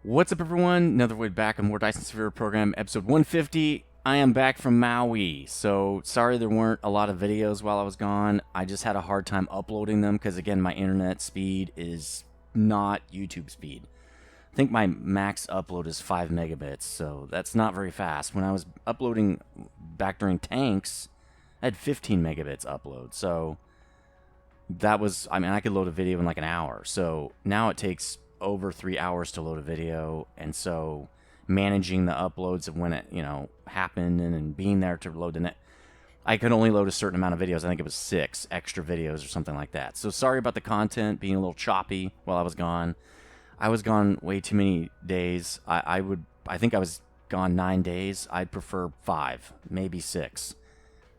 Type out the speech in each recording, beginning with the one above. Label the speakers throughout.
Speaker 1: What's up, everyone? Another way back on more Dyson Sphere Program, episode 150. I am back from Maui, so sorry there weren't a lot of videos while I was gone. I just had a hard time uploading them because, again, my internet speed is not YouTube speed. I think my max upload is 5 megabits, so that's not very fast. When I was uploading back during tanks, I had 15 megabits upload, so that was, I mean, I could load a video in like an hour. So now it takes over 3 hours to load a video, and so managing the uploads of when it happened and being there to load the net, I could only load a certain amount of videos. I think it was 6 extra videos or something like that. So sorry about the content being a little choppy while I was gone. I was gone way too many days. I think I was gone 9 days. I'd prefer 5, maybe 6.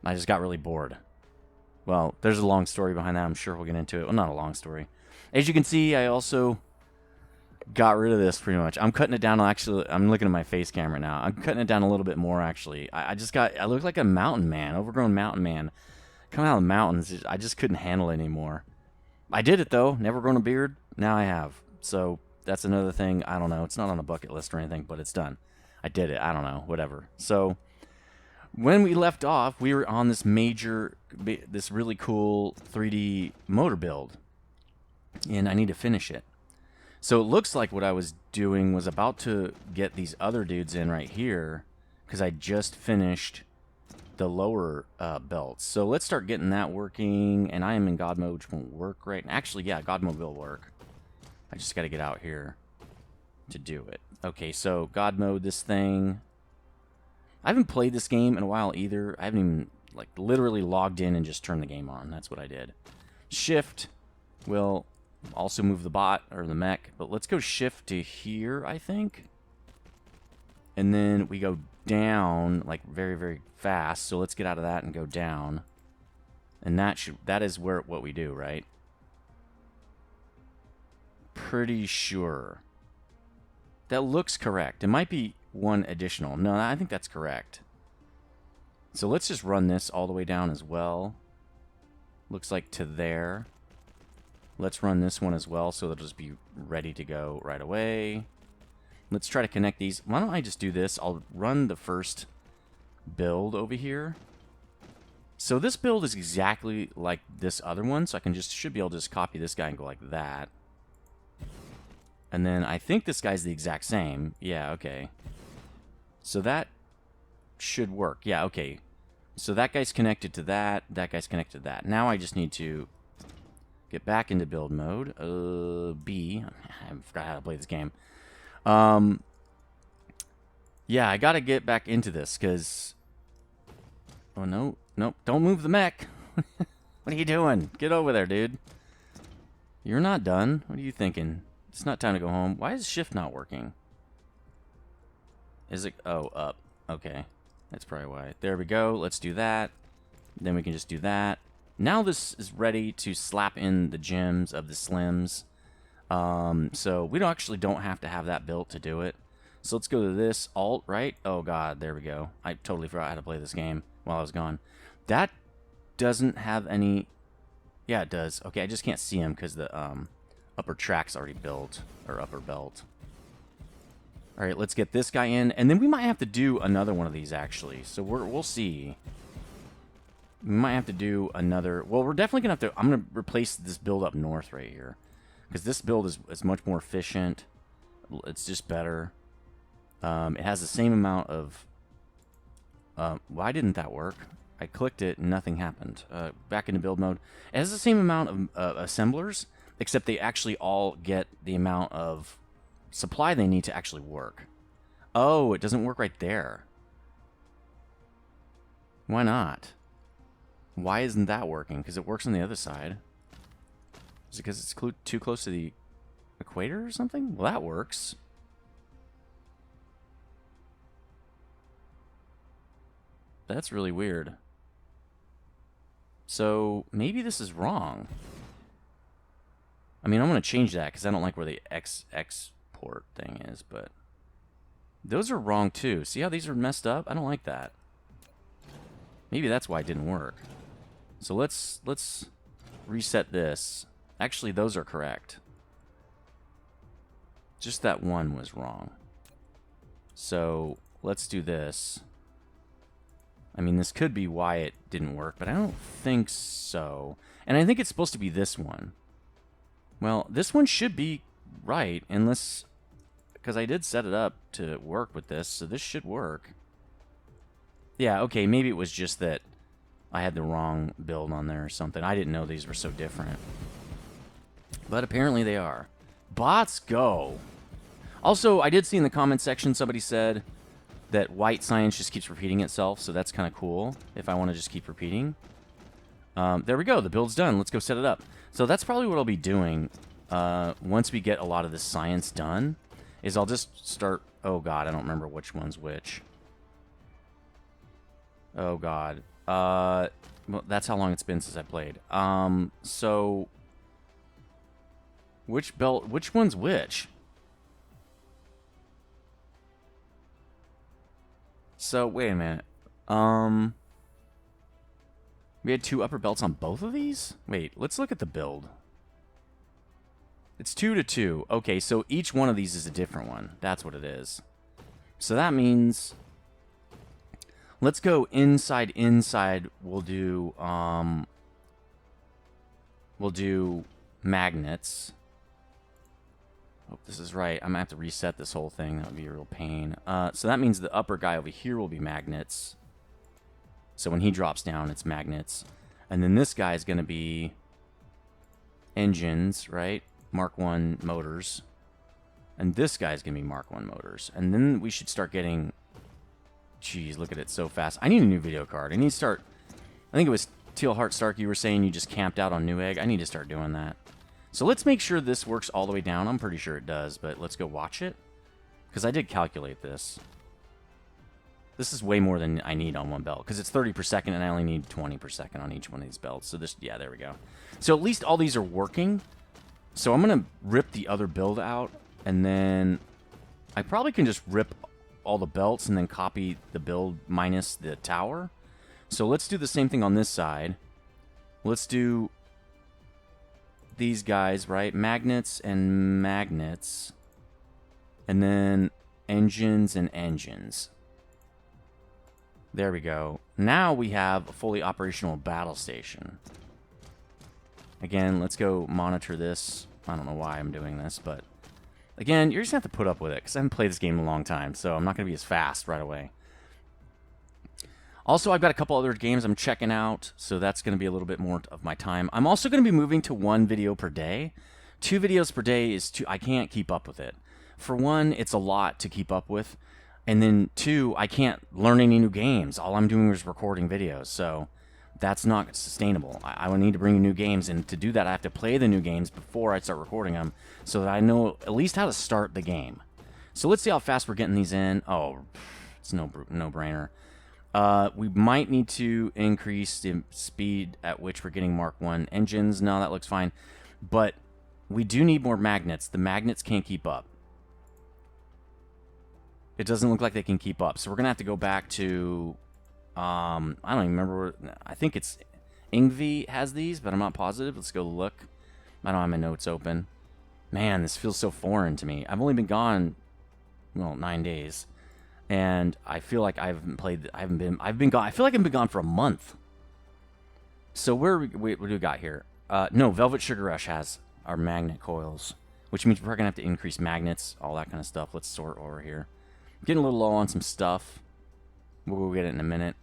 Speaker 1: I just got really bored. Well, there's a long story behind that. I'm sure we'll get into it. Well, not a long story. As you can see, I also got rid of this pretty much. I'm cutting it down. Actually, I'm looking at my face camera now. I'm cutting it down a little bit more, actually. I look like a mountain man, overgrown mountain man. Coming out of the mountains, I just couldn't handle it anymore. I did it, though. Never grown a beard. Now I have. So that's another thing. I don't know. It's not on a bucket list or anything, but it's done. I did it. I don't know. Whatever. So when we left off, we were on this really cool 3D motor build. And I need to finish it. So it looks like what I was doing was about to get these other dudes in right here, because I just finished the lower belts. So let's start getting that working, and I am in God mode, which won't work right now. Actually, yeah, God mode will work. I just got to get out here to do it. Okay, so God mode this thing. I haven't played this game in a while either. I haven't even, like, literally logged in and just turned the game on. That's what I did. Shift will also move the bot, or the mech, but let's go shift to here, I think. And then we go down, like, very, very fast. So let's get out of that and go down. And that is what we do, right? Pretty sure. That looks correct. It might be one additional. No, I think that's correct. So let's just run this all the way down as well. Looks like to there. Let's run this one as well, so it'll just be ready to go right away. Let's try to connect these. Why don't I just do this? I'll run the first build over here. So this build is exactly like this other one, so I should be able to just copy this guy and go like that. And then I think this guy's the exact same. Yeah, okay. So that should work. Yeah, okay. So that guy's connected to that. That guy's connected to that. Now I just need to get back into build mode. B. I forgot how to play this game. Yeah, I gotta get back into this, because... Oh, no. Nope. Don't move the mech. What are you doing? Get over there, dude. You're not done. What are you thinking? It's not time to go home. Why is shift not working? Is it... Oh, up. Okay. That's probably why. There we go. Let's do that. Then we can just do that. Now this is ready to slap in the gems of the slims. So we don't have to have that built to do it. So let's go to this. Alt, right? Oh, God. There we go. I totally forgot how to play this game while I was gone. That doesn't have any... Yeah, it does. Okay, I just can't see him because the upper track's already built. Or upper belt. All right, let's get this guy in. And then we might have to do another one of these, actually. So we'll see. We might have to do another... Well, we're definitely going to have to... I'm going to replace this build up north right here. Because this build is much more efficient. It's just better. It has the same amount of... why didn't that work? I clicked it and nothing happened. Back into build mode. It has the same amount of assemblers, except they actually all get the amount of supply they need to actually work. Oh, it doesn't work right there. Why not? Why isn't that working? Because it works on the other side. Is it because it's too close to the equator or something? Well, that works. That's really weird. So, maybe this is wrong. I mean, I'm going to change that because I don't like where the export thing is, but... Those are wrong, too. See how these are messed up? I don't like that. Maybe that's why it didn't work. So let's reset this. Actually, those are correct. Just that one was wrong. So let's do this. I mean, this could be why it didn't work, but I don't think so. And I think it's supposed to be this one. Well, this one should be right, unless... Because I did set it up to work with this, so this should work. Yeah, okay, maybe it was just that I had the wrong build on there or something. I didn't know these were so different. But apparently they are. Bots, go! Also, I did see in the comment section somebody said that white science just keeps repeating itself, so that's kind of cool if I want to just keep repeating. There we go, the build's done. Let's go set it up. So that's probably what I'll be doing once we get a lot of this science done, is I'll just start... Oh god, I don't remember which one's which. Oh god. Well, that's how long it's been since I played. So... Which one's which? So, wait a minute. We had 2 upper belts on both of these? Wait, let's look at the build. It's 2 to 2. Okay, so each one of these is a different one. That's what it is. So that means... Let's go inside. We'll do magnets. Hope this is right. I'm going to have to reset this whole thing. That would be a real pain. So that means the upper guy over here will be magnets. So when he drops down, it's magnets. And then this guy is going to be engines, right? Mark 1 motors. And this guy's going to be Mark 1 motors. And then we should start getting... Jeez, look at it so fast. I need a new video card. I need to start... I think it was Teal Heart Stark, you were saying you just camped out on Newegg. I need to start doing that. So let's make sure this works all the way down. I'm pretty sure it does, but let's go watch it. Because I did calculate this. This is way more than I need on one belt. Because it's 30 per second, and I only need 20 per second on each one of these belts. So this, yeah, there we go. So at least all these are working. So I'm going to rip the other build out. And then I probably can just rip all the belts and then copy the build minus the tower. So let's do the same thing on this side. Let's do... these guys, right? Magnets and magnets. And then engines and engines. There we go. Now we have a fully operational battle station. Again, let's go monitor this. I don't know why I'm doing this, but... Again, you're just going to have to put up with it, because I haven't played this game in a long time, so I'm not going to be as fast right away. Also, I've got a couple other games I'm checking out, so that's going to be a little bit more of my time. I'm also going to be moving to 1 video per day. 2 videos per day is too... I can't keep up with it. For one, it's a lot to keep up with. And then 2, I can't learn any new games. All I'm doing is recording videos, so that's not sustainable. I would need to bring new games, and to do that, I have to play the new games before I start recording them, so that I know at least how to start the game. So let's see how fast we're getting these in. Oh, it's no-brainer. We might need to increase the speed at which we're getting Mark 1 engines. No, that looks fine. But we do need more magnets. The magnets can't keep up. It doesn't look like they can keep up. So we're going to have to go back to... I don't even remember. I think it's Ingvi has these, but I'm not positive. Let's go look. I don't have my notes open. Man, this feels so foreign to me. I've only been gone, well, 9 days. And I feel like I feel like I've been gone for a month. So what do we got here? No, Velvet Sugar Rush has our magnet coils, which means we're gonna have to increase magnets, all that kind of stuff. Let's sort over here. Getting a little low on some stuff. We'll go get it in a minute.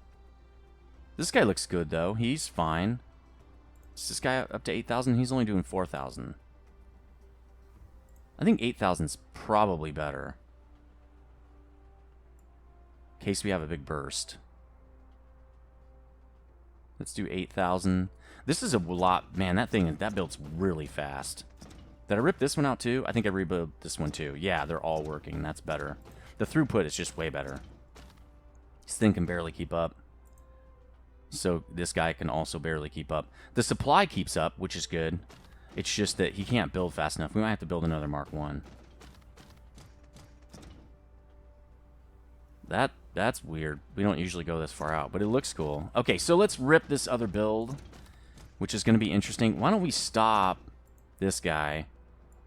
Speaker 1: This guy looks good though. He's fine. Is this guy up to 8,000? He's only doing 4,000. I think 8,000's probably better. In case we have a big burst. Let's do 8,000. This is a lot. Man, that build's really fast. Did I rip this one out too? I think I rebuilt this one too. Yeah, they're all working. That's better. The throughput is just way better. This thing can barely keep up. So this guy can also barely keep up. The supply keeps up, which is good. It's just that he can't build fast enough. We might have to build another Mark 1. That's weird. We don't usually go this far out, but it looks cool. Okay, so let's rip this other build, which is going to be interesting. Why don't we stop this guy?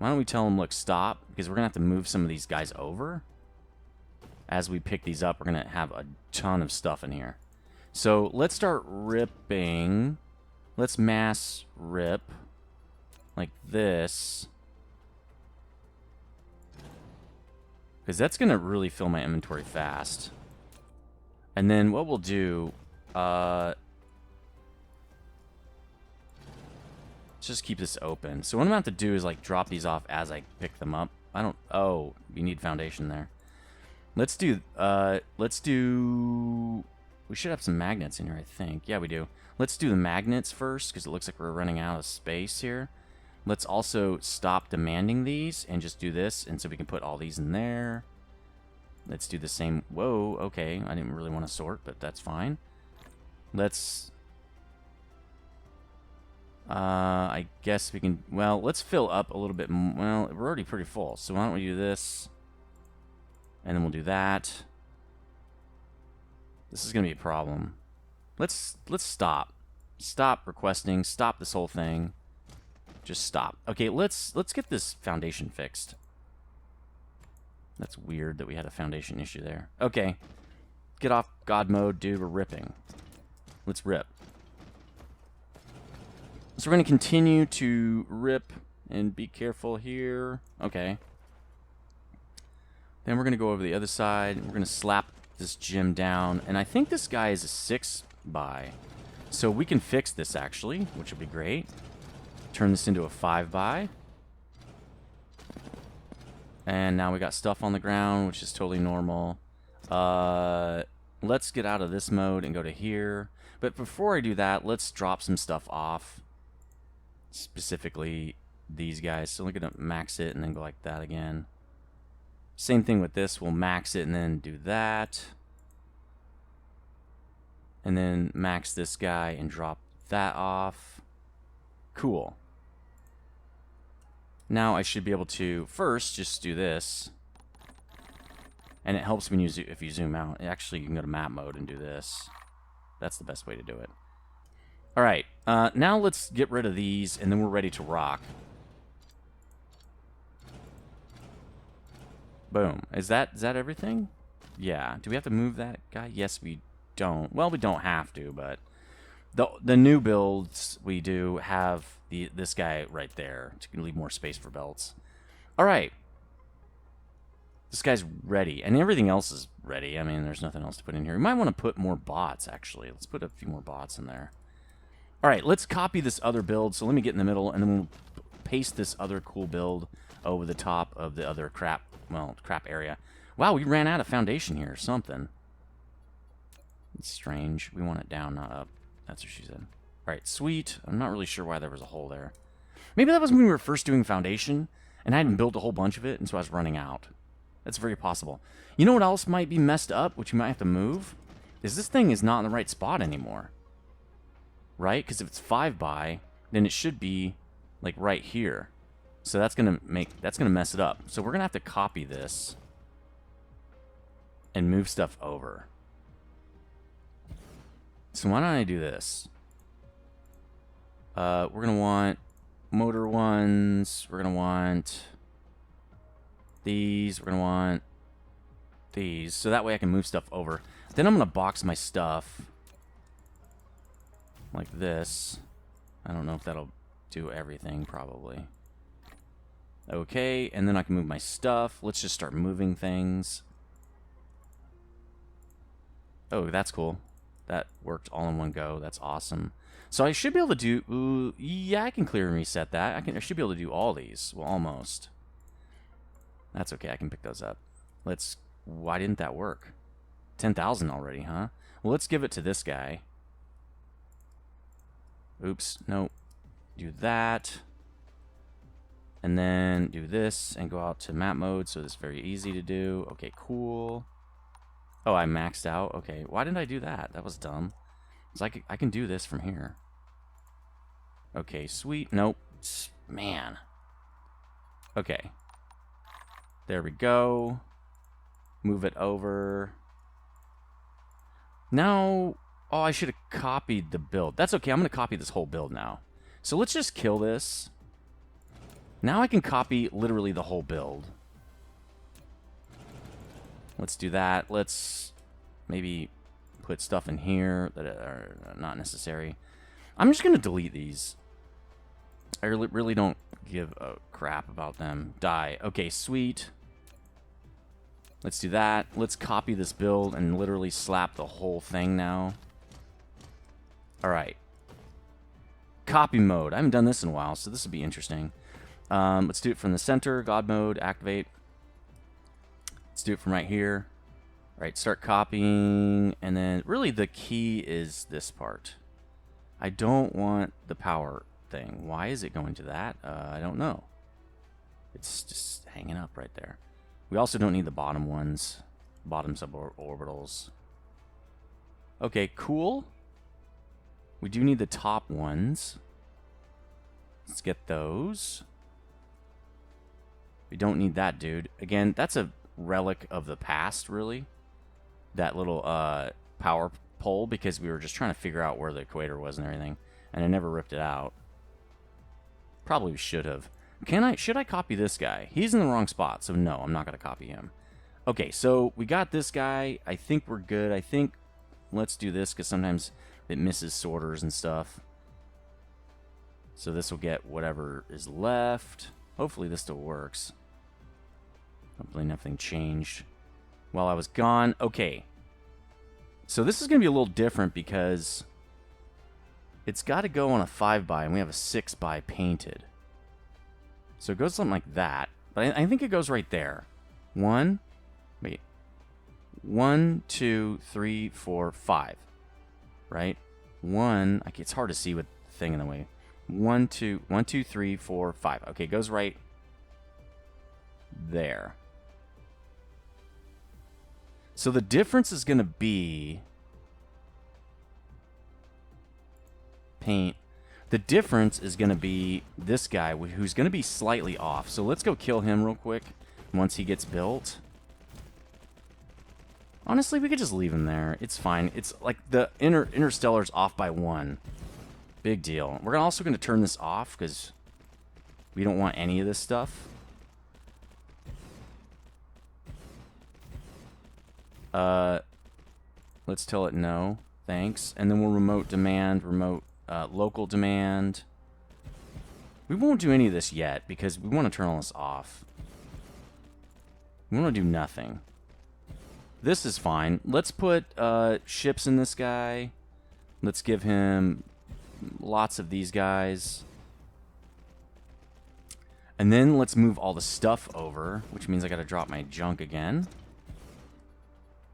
Speaker 1: Why don't we tell them, look, stop, because we're going to have to move some of these guys over. As we pick these up, we're going to have a ton of stuff in here. So let's start ripping. Let's mass rip like this. Because that's going to really fill my inventory fast. And then what we'll do, let's just keep this open. So what I'm going to have to do is like drop these off as I pick them up. Oh, you need foundation there. Let's do, we should have some magnets in here, I think. Yeah, we do. Let's do the magnets first, because it looks like we're running out of space here. Let's also stop demanding these and just do this, and so we can put all these in there. Let's do the same. Whoa, okay. I didn't really want to sort, but that's fine. Let's... I guess we can... Well, let's fill up a little bit. Well, we're already pretty full, so why don't we do this? And then we'll do that. This is going to be a problem. Let's stop. Stop requesting. Stop this whole thing. Just stop. Okay, let's get this foundation fixed. That's weird that we had a foundation issue there. Okay. Get off God mode, dude. We're ripping. Let's rip. So we're going to continue to rip and be careful here. Okay. Then we're going to go over the other side. We're going to slap this gym down. And I think this guy is a 6x. So we can fix this, actually, which would be great. Turn this into a 5x. And now we got stuff on the ground, which is totally normal. Let's get out of this mode and go to here. But before I do that, let's drop some stuff off. Specifically, these guys. So we're going to max it and then go like that again. Same thing with this. We'll max it and then do that. And then max this guy and drop that off. Cool. Now I should be able to first just do this. And it helps when if you zoom out. Actually, you can go to map mode and do this. That's the best way to do it. Alright, now let's get rid of these, and then we're ready to rock. Boom. Is that everything? Yeah. Do we have to move that guy? Yes, we don't. Well, we don't have to, but the new builds we do have this guy right there to leave more space for belts. All right. This guy's ready, and everything else is ready. I mean, there's nothing else to put in here. We might want to put more bots, actually. Let's put a few more bots in there. All right, let's copy this other build. So let me get in the middle, and then we'll paste this other cool build over the top of the other crap area. Wow, we ran out of foundation here or something. It's strange. We want it down, not up. That's what she said. All right, sweet. I'm not really sure why there was a hole there. Maybe that was when we were first doing foundation, and I hadn't built a whole bunch of it, and so I was running out. That's very possible. You know what else might be messed up, which you might have to move? Is this thing is not in the right spot anymore. Right? Because if it's 5x, then it should be like right here. So that's gonna mess it up. So we're gonna have to copy this and move stuff over. So why don't I do this? We're gonna want motor ones. We're gonna want these. We're gonna want these. So that way I can move stuff over. Then I'm gonna box my stuff like this. I don't know if that'll do everything, probably. Okay, and then I can move my stuff. Let's just start moving things. Oh, that's cool. That worked all in one go. That's awesome. So I should be able to do... yeah, I can clear and reset that. I should be able to do all these. Well, almost. That's okay. I can pick those up. Let's... Why didn't that work? 10,000 already, huh? Well, let's give it to this guy. Oops. Nope. Do that. And then do this and go out to map mode, so it's very easy to do. Okay, cool. Oh, I maxed out? Okay, why didn't I do that? That was dumb. Because I can do this from here. Okay, sweet. Nope. Man. Okay. There we go. Move it over. Now... Oh, I should have copied the build. That's okay. I'm going to copy this whole build now. So let's just kill this. Now I can copy literally the whole build. Let's do that. Let's maybe put stuff in here that are not necessary. I'm just going to delete these. I really don't give a crap about them. Die. Okay, sweet. Let's do that. Let's copy this build and literally slap the whole thing now. Alright. Copy mode. I haven't done this in a while, so this will be interesting. Let's do it from the center. God mode. Activate. Let's do it from right here. Alright, start copying. And then really the key is this part. I don't want the power thing. Why is it going to that? I don't know. It's just hanging up right there. We also don't need the bottom ones. Bottom suborbitals. Okay, cool. We do need the top ones. Let's get those. We don't need that dude. Again, that's a relic of the past, really. That little power pole, because we were just trying to figure out where the equator was and everything. And I never ripped it out. Probably should have. Should I copy this guy? He's in the wrong spot, so no, I'm not going to copy him. Okay, so we got this guy. I think we're good. I think let's do this, because sometimes it misses sorters and stuff. So this will get whatever is left. Hopefully this still works. Hopefully nothing changed while I was gone. Okay. So this is going to be a little different because it's got to go on a 5x, and we have a 6x painted. So it goes something like that. But I think it goes right there. 1, 2, 3, 4, 5. Right? 1, it's hard to see with the thing in the way. 1, 2, 3, 4, 5. Okay, it goes right there. So the difference is going to be paint. The difference is going to be this guy, who's going to be slightly off. So let's go kill him real quick once he gets built. Honestly, we could just leave him there. It's fine. It's like the Interstellar's off by 1. Big deal. We're also going to turn this off because we don't want any of this stuff. Let's tell it no. Thanks. And then we'll remote demand, local demand. We won't do any of this yet because we want to turn all this off. We want to do nothing. This is fine. Let's put ships in this guy. Let's give him lots of these guys. And then let's move all the stuff over, which means I got to drop my junk again.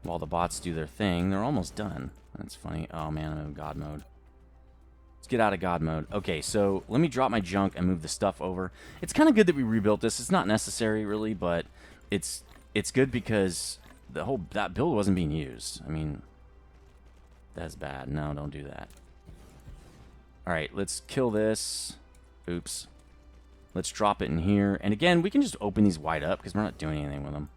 Speaker 1: While the bots do their thing. They're almost done. That's funny. Oh man, I'm in God mode. Let's get out of God mode. Okay, so let me drop my junk and move the stuff over. It's kind of good that we rebuilt this. It's not necessary, really, but it's good because that build wasn't being used. I mean, that's bad. No, don't do that. Alright, let's kill this. Oops. Let's drop it in here. And again, we can just open these wide up because we're not doing anything with them.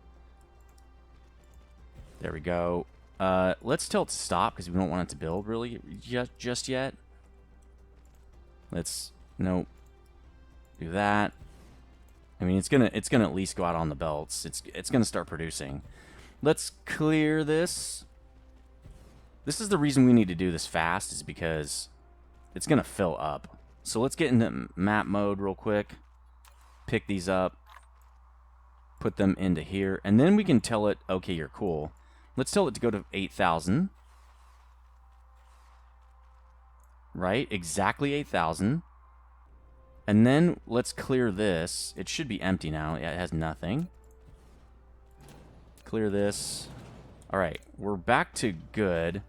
Speaker 1: There we go. Let's tell it to stop because we don't want it to build really just yet. Nope. Do that. I mean, it's gonna at least go out on the belts. It's gonna start producing. Let's clear this. This is the reason we need to do this fast, is because it's gonna fill up. So let's get into map mode real quick. Pick these up. Put them into here, and then we can tell it, okay, you're cool. Let's tell it to go to 8,000. Right? Exactly 8,000. And then let's clear this. It should be empty now. Yeah, it has nothing. Clear this. Alright, we're back to good.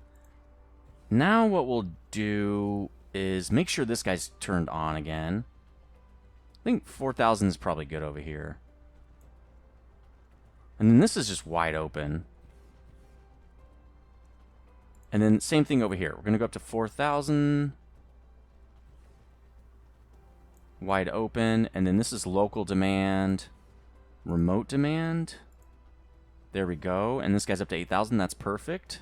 Speaker 1: Now what we'll do is make sure this guy's turned on again. I think 4,000 is probably good over here. And then this is just wide open. And then same thing over here. We're going to go up to 4,000. Wide open. And then this is local demand. Remote demand. There we go. And this guy's up to 8,000. That's perfect.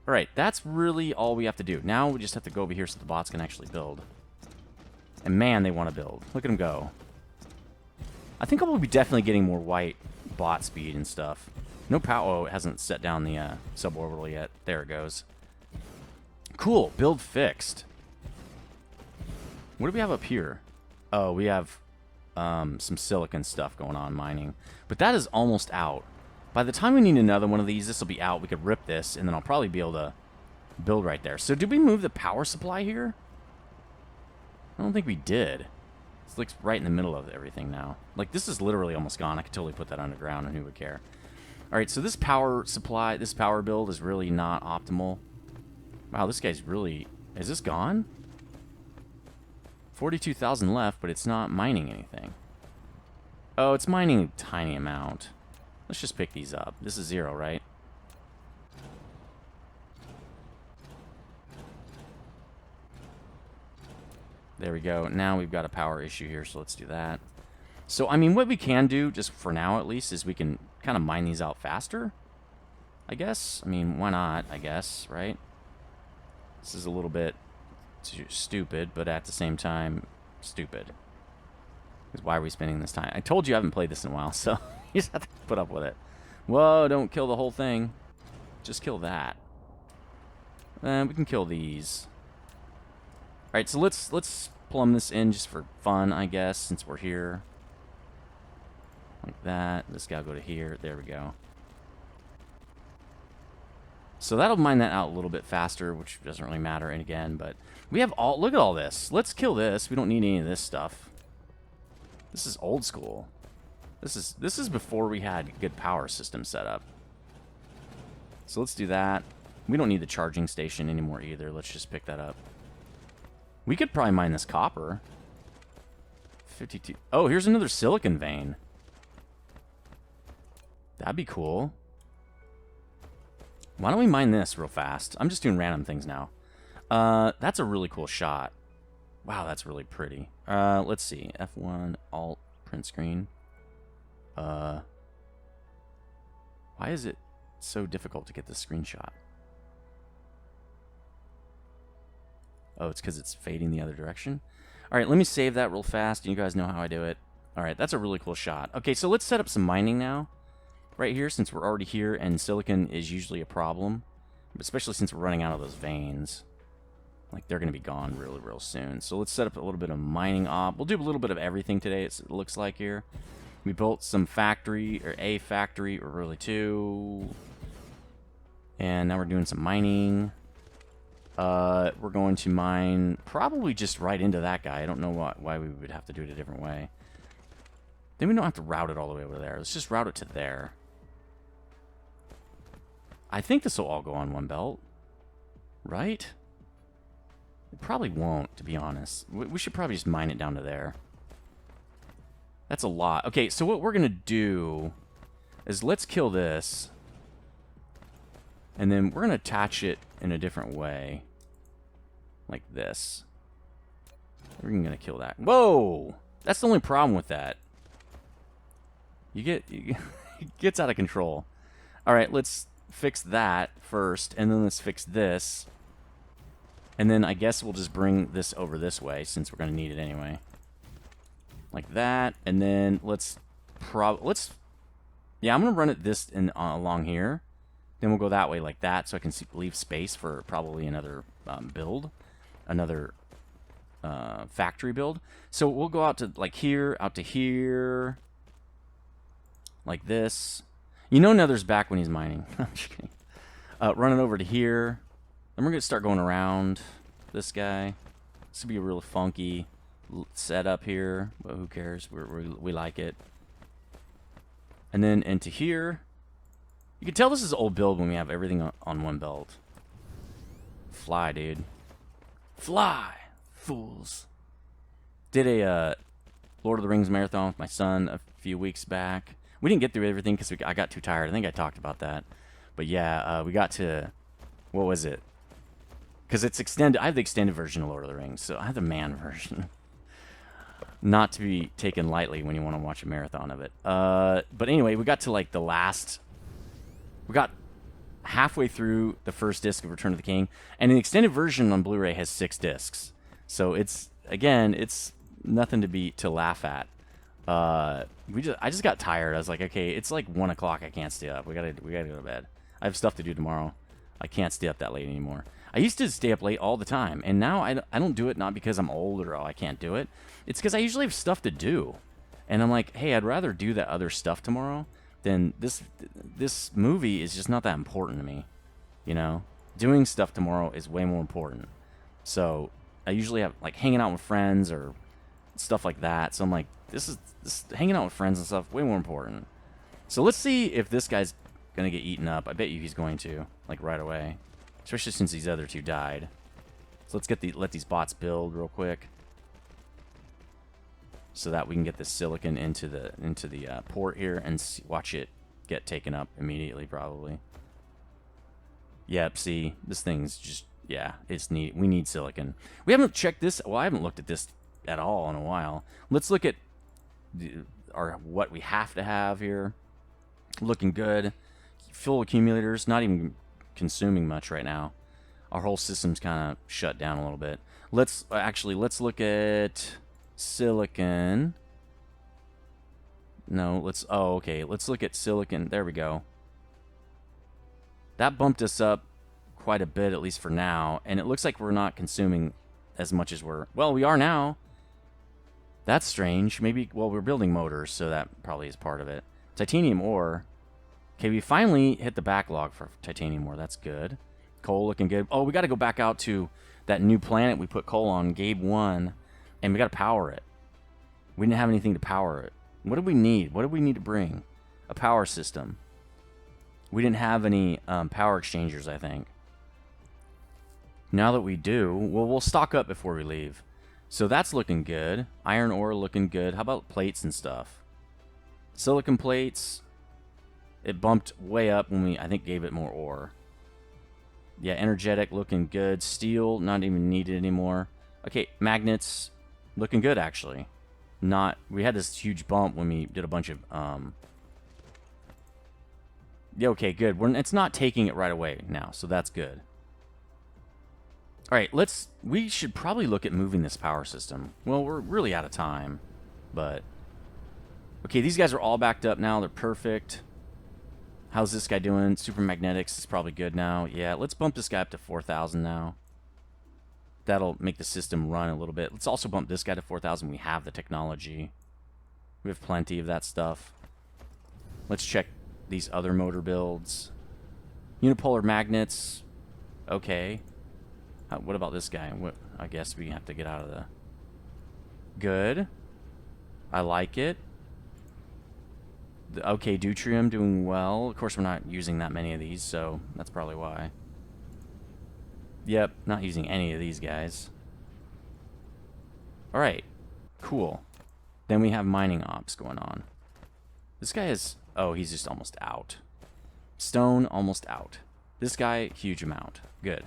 Speaker 1: Alright, that's really all we have to do. Now we just have to go over here so the bots can actually build. And man, they want to build. Look at them go. I think I will be definitely getting more white bot speed and stuff. No power. Oh, it hasn't set down the suborbital yet. There it goes. Cool. Build fixed. What do we have up here? Oh, we have some silicon stuff going on mining. But that is almost out. By the time we need another one of these, this will be out. We could rip this, and then I'll probably be able to build right there. So did we move the power supply here? I don't think we did. It's like right in the middle of everything now. Like, this is literally almost gone. I could totally put that underground, and who would care? All right, so this power supply, this power build is really not optimal. Wow, this guy's really... Is this gone? 42,000 left, but it's not mining anything. Oh, it's mining a tiny amount. Let's just pick these up. This is 0, right? There we go. Now we've got a power issue here, so let's do that. So, I mean, what we can do, just for now at least, is we can kind of mine these out faster, I guess. I mean, why not, I guess, right? This is a little bit stupid, but at the same time, stupid. Because why are we spending this time? I told you I haven't played this in a while, so you just have to put up with it. Whoa, don't kill the whole thing. Just kill that. And we can kill these. Alright, so let's plumb this in just for fun, I guess, since we're here. Like that. This guy will go to here. There we go. So that'll mine that out a little bit faster, which doesn't really matter again, but we have all... Look at all this. Let's kill this. We don't need any of this stuff. This is old school. This is before we had good power system set up. So let's do that. We don't need the charging station anymore either. Let's just pick that up. We could probably mine this copper. 52. Oh, here's another silicon vein. That'd be cool. Why don't we mine this real fast? I'm just doing random things now. That's a really cool shot. Wow, that's really pretty. Let's see. F1, Alt, print screen. Why is it so difficult to get this screenshot? Oh, it's because it's fading the other direction. All right, let me save that real fast. You guys know how I do it. All right, that's a really cool shot. Okay, so let's set up some mining now. Right here, since we're already here, and silicon is usually a problem. Especially since we're running out of those veins. Like, they're going to be gone really, real soon. So let's set up a little bit of mining op. We'll do a little bit of everything today, it looks like here. We built some factory, or a factory, or really two. And now we're doing some mining. We're going to mine probably just right into that guy. I don't know why we would have to do it a different way. Then we don't have to route it all the way over there. Let's just route it to there. I think this will all go on one belt. Right? It probably won't, to be honest. We should probably just mine it down to there. That's a lot. Okay, so what we're going to do is let's kill this. And then we're going to attach it in a different way. Like this. We're going to kill that. Whoa! That's the only problem with that. It gets out of control. Alright, let's fix that first. And then let's fix this. And then I guess we'll just bring this over this way, since we're going to need it anyway. Like that. And then let's... Yeah, I'm going to run it this along here. Then we'll go that way like that, so I can leave space for probably another build. Another factory build. So we'll go out to like here, out to here. Like this. You know Nether's back when he's mining. I'm just kidding. Run it over to here. Then we're going to start going around this guy. This will be a real funky setup here, but who cares? We like it. And then into here. You can tell this is an old build when we have everything on one belt. Fly, dude. Fly, fools. Did a Lord of the Rings marathon with my son a few weeks back. We didn't get through everything because I got too tired. I think I talked about that. But yeah, we got to... What was it? Because it's extended. I have the extended version of Lord of the Rings, so I have the man version. Not to be taken lightly when you want to watch a marathon of it. But anyway, we got to like the last... We got halfway through the first disc of Return of the King, and the extended version on Blu-ray has 6 discs. So it's, again, it's nothing to laugh at. I just got tired. I was like, okay, it's like 1 o'clock. I can't stay up. We gotta go to bed. I have stuff to do tomorrow. I can't stay up that late anymore. I used to stay up late all the time, and now I don't do it, not because I'm old or I can't do it. It's because I usually have stuff to do, and I'm like, hey, I'd rather do that other stuff tomorrow than this movie is just not that important to me. You know, doing stuff tomorrow is way more important. So I usually have like hanging out with friends or stuff like that. So I'm like, this hanging out with friends and stuff way more important. So let's see if this guy's gonna get eaten up. I bet you he's going to, like, right away, especially since these other two died. So let's let these bots build real quick, so that we can get this silicon into the port here and watch it get taken up immediately, probably. Yep. See, this thing's just, yeah, we need silicon. We haven't checked this. Well, I haven't looked at this at all in a while. Let's look at what we have to have here. Looking good. Fuel accumulators, not even consuming much right now. Our whole system's kind of shut down a little bit. Let's look at silicon. No, okay, let's look at silicon. There we go. That bumped us up quite a bit, at least for now, and it looks like we're not consuming as much as we are now. That's strange. Maybe, well, we're building motors, so that probably is part of it. Titanium ore. Okay, we finally hit the backlog for titanium ore. That's good. Coal looking good. Oh, we got to go back out to that new planet we put coal on, Gabe 1, and we got to power it. We didn't have anything to power it. What did we need? What did we need to bring? A power system. We didn't have any power exchangers, I think. Now that we do, well, we'll stock up before we leave. So that's looking good. Iron ore looking good. How about plates and stuff? Silicon plates. It bumped way up when we, I think, gave it more ore. Yeah, energetic looking good. Steel, not even needed anymore. Okay, magnets looking good, actually. We had this huge bump when we did a bunch of, yeah, okay, good. It's not taking it right away now, so that's good. All right, we should probably look at moving this power system. Well, we're really out of time, but... Okay, these guys are all backed up now. They're perfect. How's this guy doing? Super magnetics is probably good now. Yeah, let's bump this guy up to 4,000 now. That'll make the system run a little bit. Let's also bump this guy to 4,000. We have the technology. We have plenty of that stuff. Let's check these other motor builds. Unipolar magnets. Okay. What about this guy? I guess we have to get out of the... Good. I like it. Okay, deuterium doing well. Of course, we're not using that many of these, so that's probably why. Yep, not using any of these guys. Alright, cool. Then we have mining ops going on. This guy is... Oh, he's just almost out. Stone, almost out. This guy, huge amount. Good.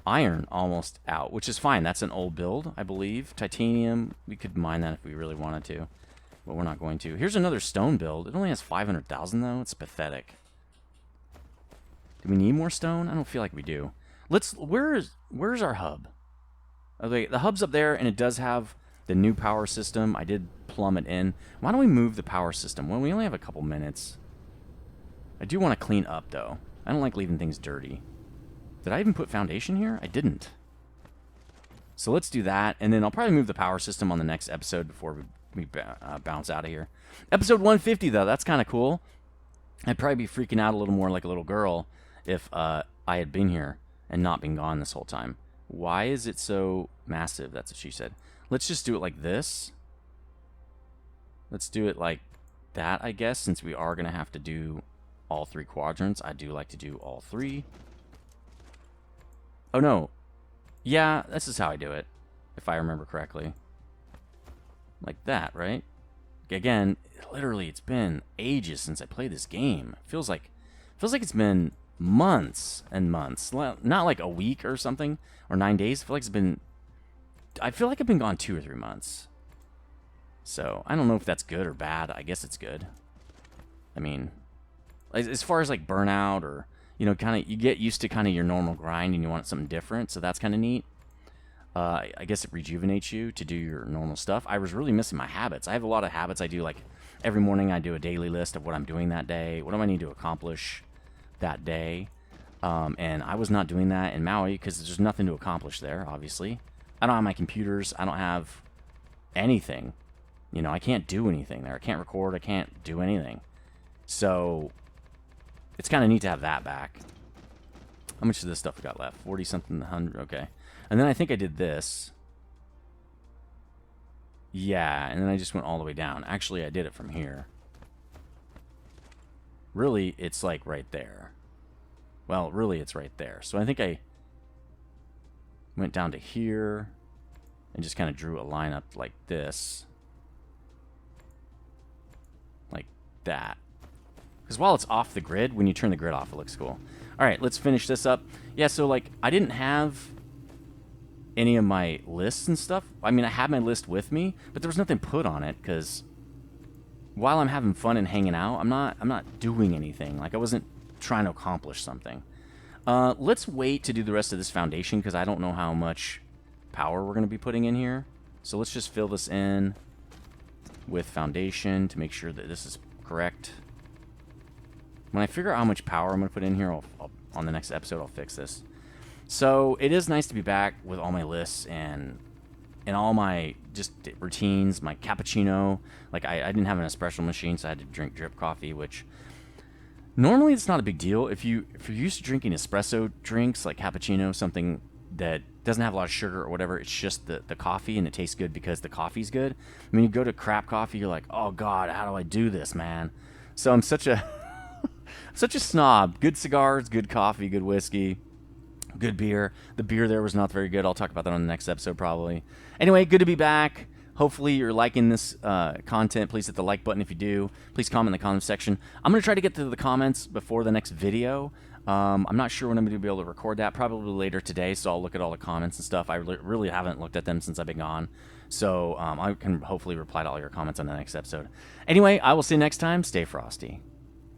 Speaker 1: Iron, almost out, which is fine. That's an old build, I believe. Titanium, we could mine that if we really wanted to. But we're not going to. Here's another stone build. It only has 500,000, though. It's pathetic. Do we need more stone? I don't feel like we do. Where's our hub? Okay, the hub's up there, and it does have the new power system. I did plumb it in. Why don't we move the power system? Well, we only have a couple minutes. I do want to clean up, though. I don't like leaving things dirty. Did I even put foundation here? I didn't. So let's do that, and then I'll probably move the power system on the next episode before we bounce out of here. Episode 150, though, that's kind of cool. I'd probably be freaking out a little more like a little girl if I had been here and not been gone this whole time. Why is it so massive? That's what she said. Let's just do it like this. Let's do it like that, I guess, since we are going to have to do all three quadrants. I do like to do all three. Oh, no. Yeah, this is how I do it, if I remember correctly. Like that, right? Again, literally, it's been ages since I played this game. Feels like it's been months and months. Not like a week or something, or 9 days. I feel like I've been gone 2 or 3 months. So, I don't know if that's good or bad. I guess it's good. I mean, as far as like burnout or, you know, kind of, you get used to kind of your normal grind and you want something different. So that's kind of neat. I guess it rejuvenates you to do your normal stuff. I was really missing my habits. I have a lot of habits I do, like every morning I do a daily list of what I'm doing that day. What do I need to accomplish that day? And I was not doing that in MAUI because there's nothing to accomplish there, obviously. I don't have my computers. I don't have anything. You know, I can't do anything there. I can't record. I can't do anything. So it's kind of neat to have that back. How much of this stuff we got left? 40-something, 100. Okay. And then I think I did this. Yeah, and then I just went all the way down. Actually, I did it from here. Really, it's like right there. Well, really, it's right there. So I think I went down to here and just kind of drew a line up like this. Like that. Because while it's off the grid, when you turn the grid off, it looks cool. All right, let's finish this up. Yeah, so like I didn't have any of my lists and stuff. I mean, I had my list with me, but there was nothing put on it because while I'm having fun and hanging out, I'm not doing anything. Like I wasn't trying to accomplish something. Let's wait to do the rest of this foundation because I don't know how much power we're going to be putting in here. So let's just fill this in with foundation to make sure that this is correct. When I figure out how much power I'm going to put in here, on the next episode, I'll fix this. So it is nice to be back with all my lists and all my just routines, my cappuccino. Like I didn't have an espresso machine, so I had to drink drip coffee, which normally it's not a big deal. If you're used to drinking espresso drinks like cappuccino, something that doesn't have a lot of sugar or whatever, it's just the coffee and it tastes good because the coffee's good. I mean, you go to crap coffee, you're like, oh God, how do I do this, man? So I'm such a such a snob. Good cigars, good coffee, good whiskey. Good beer. The beer there was not very good. I'll talk about that on the next episode probably. Anyway, good to be back. Hopefully you're liking this content. Please hit the like button if you do. Please comment in the comments section. I'm going to try to get to the comments before the next video. I'm not sure when I'm going to be able to record that. Probably later today, so I'll look at all the comments and stuff. I really haven't looked at them since I've been gone. So I can hopefully reply to all your comments on the next episode. Anyway, I will see you next time. Stay frosty.